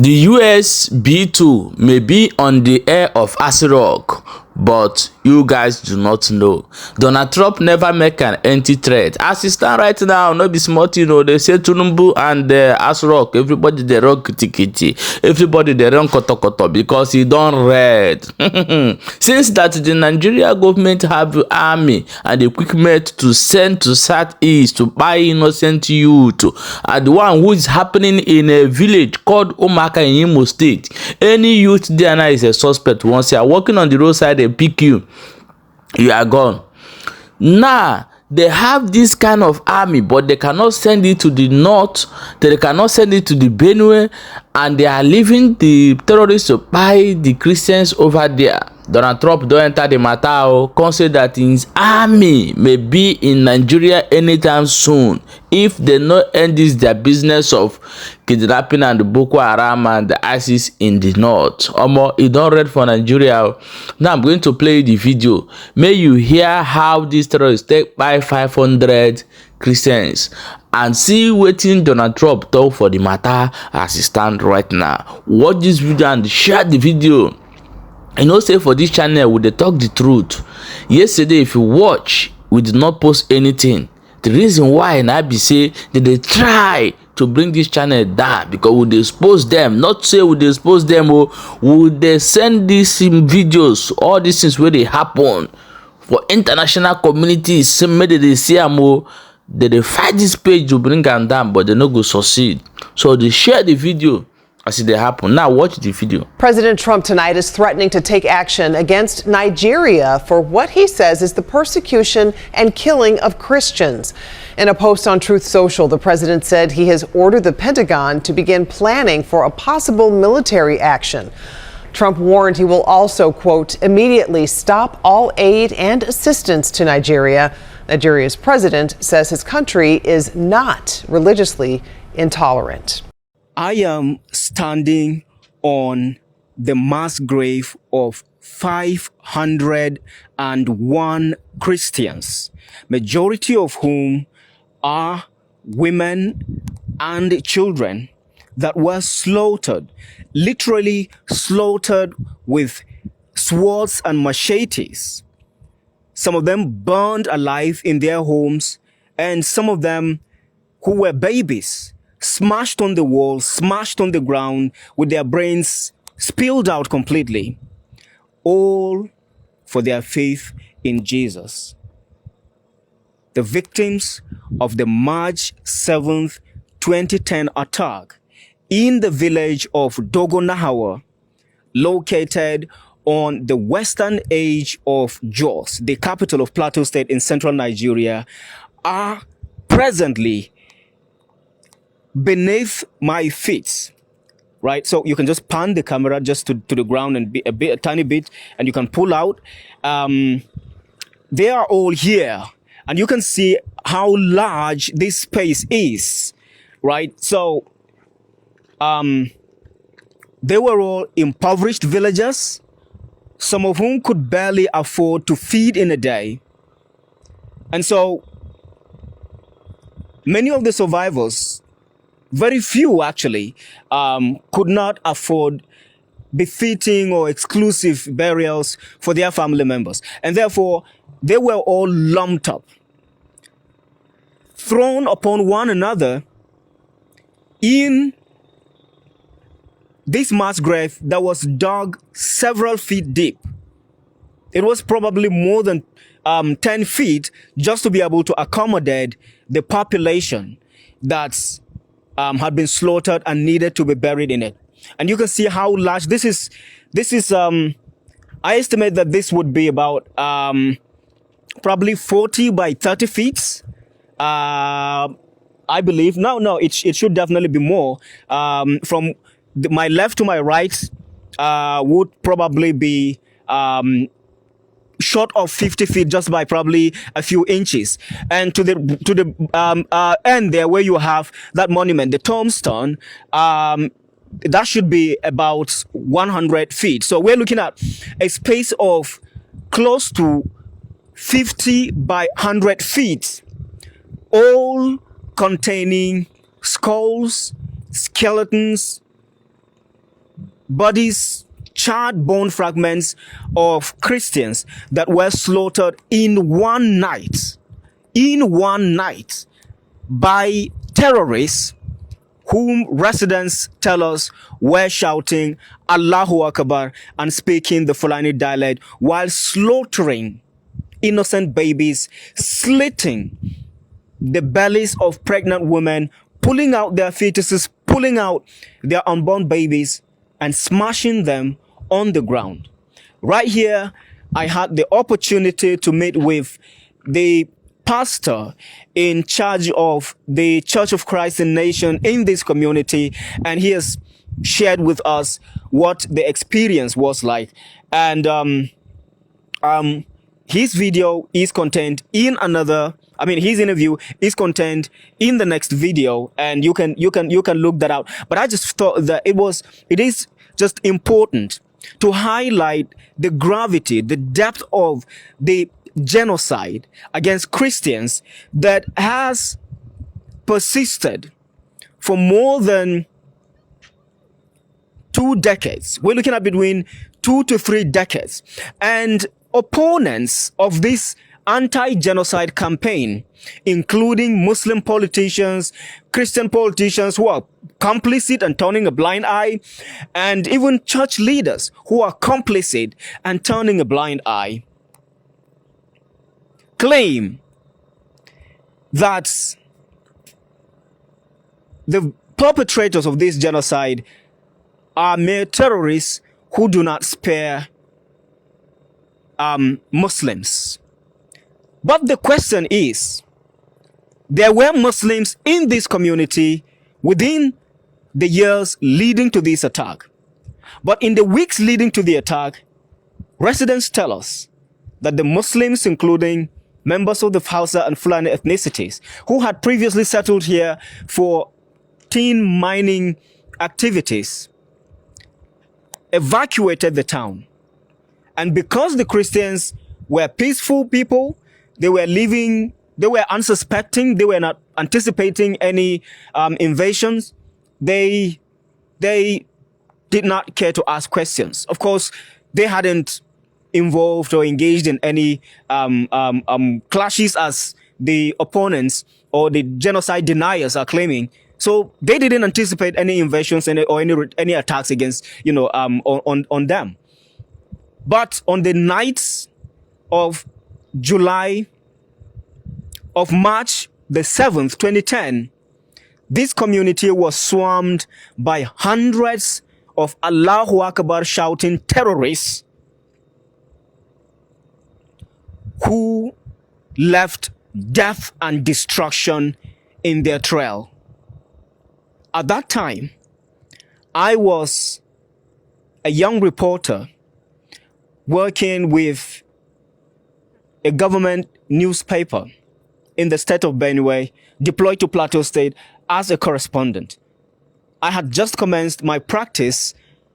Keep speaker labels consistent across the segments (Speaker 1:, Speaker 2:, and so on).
Speaker 1: The US B2 may be on the air of Rock, but you guys do not know. Donald Trump never make an empty threat. As it stand right now, no be smart, you know. They say Tinubu and Rock, everybody they run kitty, everybody they run koto because he don't read. Since that the Nigeria government have army and equipment to send to Southeast to buy innocent youth, and the one who is happening in a village called Omaka in Imo State. Any youth there now is a suspect. Once you are walking on the roadside, they pick you are gone. Now they have this kind of army, but they cannot send it to the north, they cannot send it to the Benue, and they are leaving the terrorists to buy the Christians over there. Donald Trump don't enter the matter, can say that his army may be in Nigeria anytime soon if they not end this their business of kidnapping and the Boko Haram and the ISIS in the north. Omo, it don't read for Nigeria. Now I'm going to play the video. May you hear how these terrorists take by 500 Christians and see wetin Donald Trump talk for the matter as it stand right now. Watch this video and share the video. You know, say for this channel we dey talk the truth. Yesterday if you watch, we did not post anything. The reason why na be say they try to bring this channel down because we dey expose them. Not say we dey expose them, we dey send these videos, all these things where they happen for international communities. Say make they see am, they fight this page to bring am down, but they no go succeed. So they share the video as it happen. Now watch the video.
Speaker 2: President Trump tonight is threatening to take action against Nigeria for what he says is the persecution and killing of Christians. In a post on Truth Social, the president said he has ordered the Pentagon to begin planning for a possible military action. Trump warned he will also, quote, immediately stop all aid and assistance to Nigeria. Nigeria's president says his country is not religiously intolerant.
Speaker 3: I am standing on the mass grave of 501 Christians, majority of whom are women and children that were slaughtered, literally slaughtered with swords and machetes. Some of them burned alive in their homes, and some of them who were babies smashed on the wall, smashed on the ground with their brains spilled out completely, all for their faith in Jesus. The victims of the March 7th, 2010 attack in the village of Dogonahawa, located on the western edge of Jos, the capital of Plateau State in central Nigeria, are presently beneath my feet, right? So you can just pan the camera just to the ground and be a tiny bit, and you can pull out. They are all here, and you can see how large this space is, right? So they were all impoverished villagers, some of whom could barely afford to feed in a day. And so many of the survivors, very few actually, could not afford befitting or exclusive burials for their family members. And therefore, they were all lumped up, thrown upon one another in this mass grave that was dug several feet deep. It was probably more than 10 feet just to be able to accommodate the population that's had been slaughtered and needed to be buried in it. And you can see how large this is. I estimate that this would be about probably 40 by 30 feet. I believe. No, it should definitely be more. From my left to my right would probably be short of 50 feet just by probably a few inches. And to the end there where you have that monument, the tombstone, that should be about 100 feet. So we're looking at a space of close to 50 by 100 feet, all containing skulls, skeletons, bodies, charred bone fragments of Christians that were slaughtered in one night by terrorists whom residents tell us were shouting Allahu Akbar and speaking the Fulani dialect while slaughtering innocent babies, slitting the bellies of pregnant women, pulling out their fetuses, pulling out their unborn babies and smashing them on the ground. Right here, I had the opportunity to meet with the pastor in charge of the Church of Christ in Nation in this community, and he has shared with us what the experience was like. And his video is contained in his interview is contained in the next video, and you can look that out. But I just thought that it is just important to highlight the gravity, the depth of the genocide against Christians that has persisted for more than 2 decades. We're looking at between 2 to 3 decades. And opponents of this anti-genocide campaign, including Muslim politicians, Christian politicians who are complicit and turning a blind eye, and even church leaders who are complicit and turning a blind eye, claim that the perpetrators of this genocide are mere terrorists who do not spare Muslims. But the question is, there were Muslims in this community within the years leading to this attack. But in the weeks leading to the attack, residents tell us that the Muslims, including members of the Hausa and Fulani ethnicities, who had previously settled here for tin mining activities, evacuated the town. And because the Christians were peaceful people, they were unsuspecting, they were not anticipating any invasions, they did not care to ask questions. Of course, they hadn't involved or engaged in any clashes as the opponents or the genocide deniers are claiming. So they didn't anticipate any invasions or any attacks against, on them. But on the nights of March the 7th, 2010, this community was swarmed by hundreds of Allahu Akbar shouting terrorists who left death and destruction in their trail. At that time, I was a young reporter working with a government newspaper in the state of Benue, deployed to Plateau State as a correspondent. I had just commenced my practice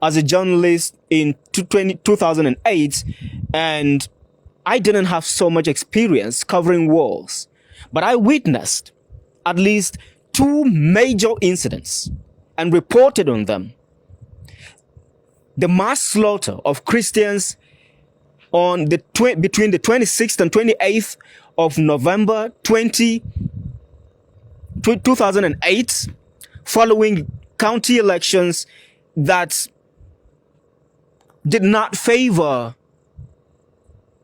Speaker 3: as a journalist in 2008, and I didn't have so much experience covering wars, but I witnessed at least 2 major incidents and reported on them. The mass slaughter of Christians on between the 26th and 28th of November 2008, following county elections that did not favor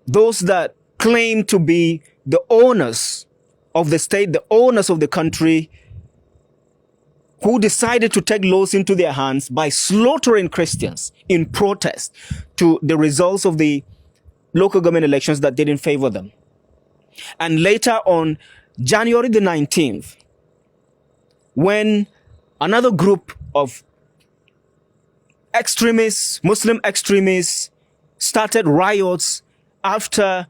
Speaker 3: those that claim to be the owners of the state, the owners of the country, who decided to take laws into their hands by slaughtering Christians in protest to the results of the local government elections that didn't favor them. And later on January the 19th, when another group of extremists, Muslim extremists, started riots after,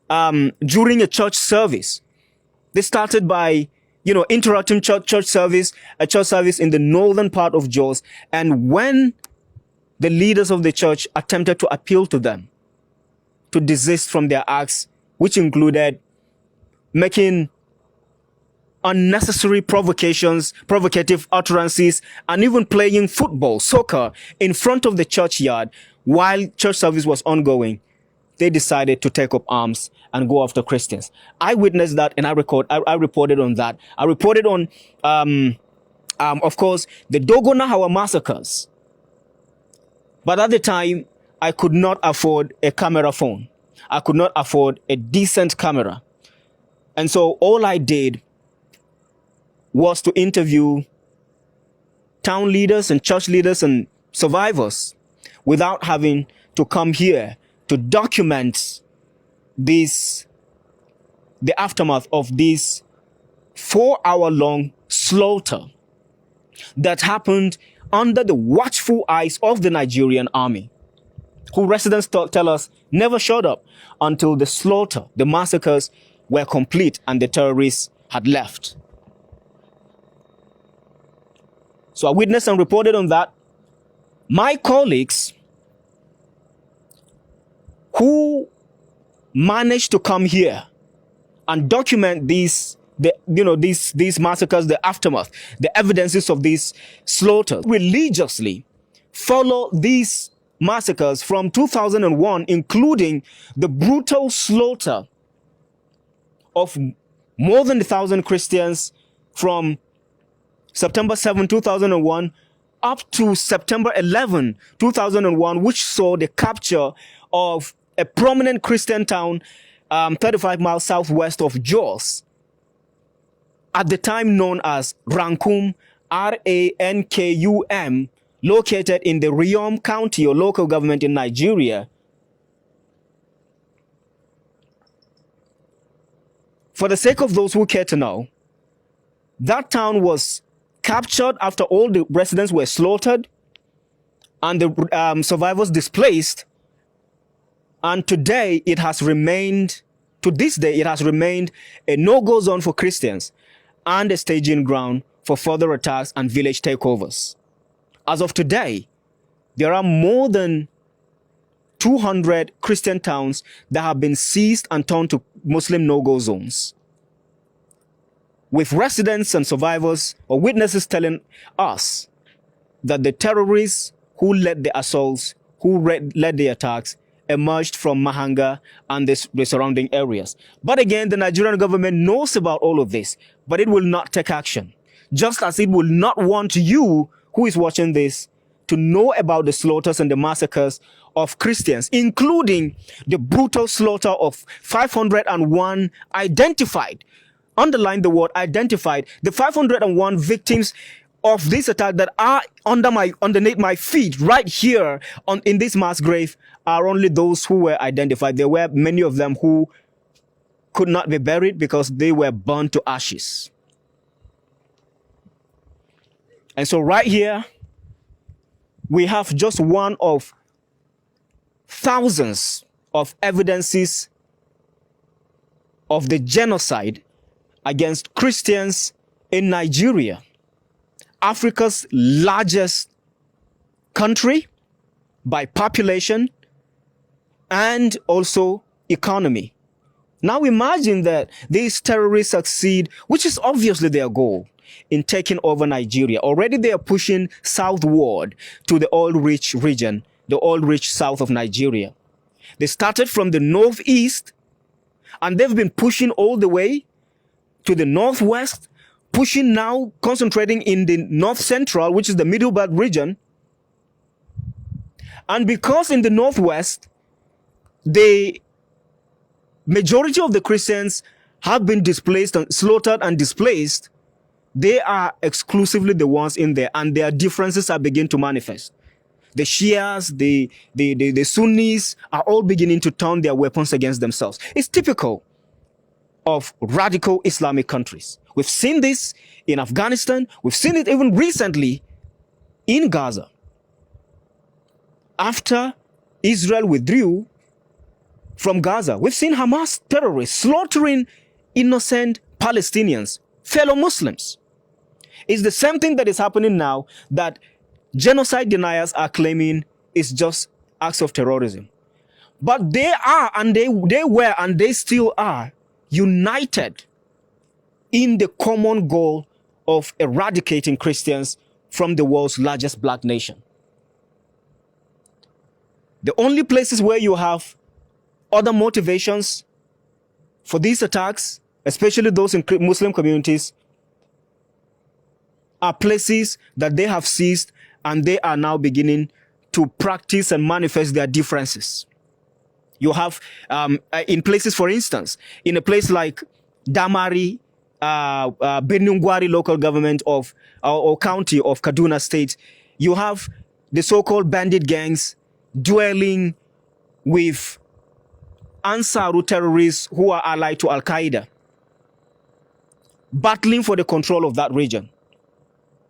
Speaker 3: during a church service. They started by, interrupting a church service in the northern part of Jos. And when the leaders of the church attempted to appeal to them to desist from their acts, which included making unnecessary provocations, provocative utterances, and even playing football, soccer in front of the churchyard while church service was ongoing, they decided to take up arms and go after Christians. I witnessed that, and I reported on that. I reported on, of course, the Dogo Nahawa massacres. But at the time, I could not afford a camera phone. I could not afford a decent camera. And so all I did was to interview town leaders and church leaders and survivors without having to come here to document the aftermath of this 4-hour-long slaughter that happened under the watchful eyes of the Nigerian army, who residents tell us never showed up until the slaughter, the massacres were complete and the terrorists had left. So I witnessed and reported on that. My colleagues who managed to come here and document these massacres, the aftermath, the evidences of these slaughters, religiously follow these massacres from 2001, including the brutal slaughter of more than 1,000 Christians from September 7, 2001 up to September 11, 2001, which saw the capture of a prominent Christian town 35 miles southwest of Jos, at the time known as Rankum, Rankum, located in the Riyom County or local government in Nigeria. For the sake of those who care to know, that town was captured after all the residents were slaughtered and the survivors displaced. And today it has remained, to this day, it has remained a no-go zone for Christians and a staging ground for further attacks and village takeovers. As of today, there are more than 200 Christian towns that have been seized and turned to Muslim no-go zones, with residents and survivors or witnesses telling us that the terrorists who led the assaults, who led the attacks, emerged from Mahanga and the surrounding areas. But again, the Nigerian government knows about all of this, but it will not take action. Just as it will not want you, who is watching this, to know about the slaughters and the massacres of Christians, including the brutal slaughter of 501 identified, underline the word identified, the 501 victims of this attack that are underneath my feet right here in this mass grave are only those who were identified. There were many of them who could not be buried because they were burned to ashes. And so right here, we have just one of thousands of evidences of the genocide against Christians in Nigeria, Africa's largest country by population and also economy. Now imagine that these terrorists succeed, which is obviously their goal, in taking over Nigeria. Already they are pushing southward to the oil-rich region, the oil-rich south of Nigeria. They started from the northeast and they've been pushing all the way to the northwest, pushing now, concentrating in the north central, which is the middle belt region. And because in the northwest, the majority of the Christians have been displaced and slaughtered and displaced, they are exclusively the ones in there, and their differences are beginning to manifest. The Shias, the Sunnis are all beginning to turn their weapons against themselves. It's typical of radical Islamic countries. We've seen this in Afghanistan. We've seen it even recently in Gaza. After Israel withdrew from Gaza, we've seen Hamas terrorists slaughtering innocent Palestinians, fellow Muslims. It's the same thing that is happening now that genocide deniers are claiming is just acts of terrorism. But they are, and they were, and they still are united in the common goal of eradicating Christians from the world's largest black nation. The only places where you have other motivations for these attacks, especially those in Muslim communities, are places that they have seized and they are now beginning to practice and manifest their differences. You have in places, for instance, in a place like Damari, Benungwari local government of or county of Kaduna State, you have the so-called bandit gangs dwelling with Ansaru terrorists who are allied to Al-Qaeda, battling for the control of that region.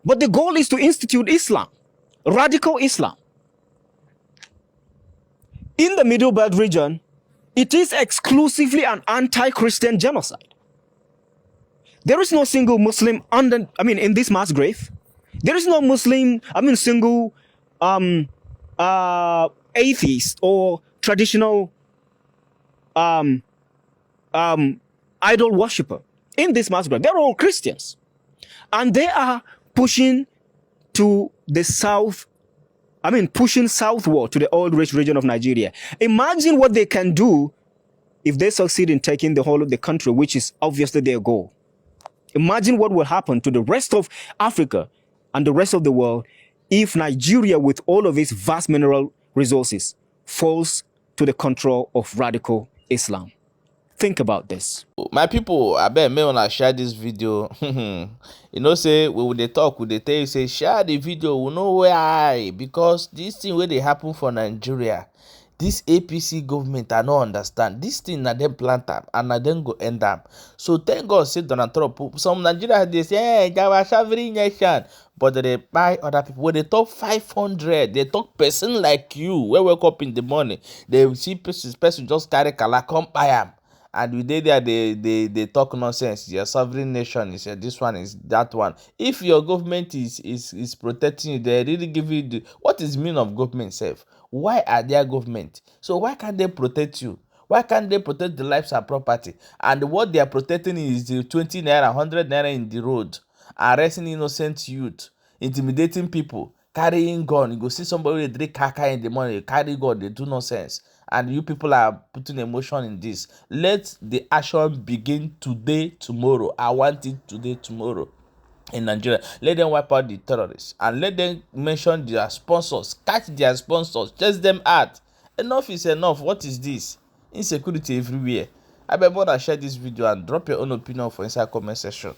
Speaker 3: But the goal is to institute Islam, radical Islam. In the Middle Belt region, it is exclusively an anti-Christian genocide. There is no single Muslim in this mass grave. There is no single atheist or traditional idol worshipper in this mass grave. They're all Christians. And they are pushing to the south, pushing southward to the oil rich region of Nigeria. Imagine what they can do if they succeed in taking the whole of the country, which is obviously their goal. Imagine what will happen to the rest of Africa and the rest of the world if Nigeria, with all of its vast mineral resources, falls to the control of radical Islam. Think about this.
Speaker 1: My people, I bet me wanna share this video. You know, say we they talk, we they tell you, say share the video, we know why, because this thing where they happen for Nigeria, this APC government I don't understand. This thing na them plant up and na them go end up. So thank God say Donald Trump. Some Nigeria they say, hey, Jawashavri nation, but they buy other people. When they talk 500, they talk person like you. Where wake up in the morning, they see person just carry kala come buy am. And we did there, they talk nonsense. Your sovereign nation is this one, is that one. If your government is protecting you, they really give you what is the meaning of government self? Why are their government? So why can't they protect you? Why can't they protect the lives and property? And what they are protecting is the 20 naira, 100 naira in the road, arresting innocent youth, intimidating people, carrying gun. You go see somebody they drink kaka in the morning, they carry gun, they do nonsense. And you people are putting emotion in this. Let the action begin today, tomorrow. I want it today, tomorrow in Nigeria. Let them wipe out the terrorists and let them mention their sponsors, catch their sponsors, chase them out. Enough is enough. What is this? Insecurity everywhere. I better share this video and drop your own opinion for inside comment section.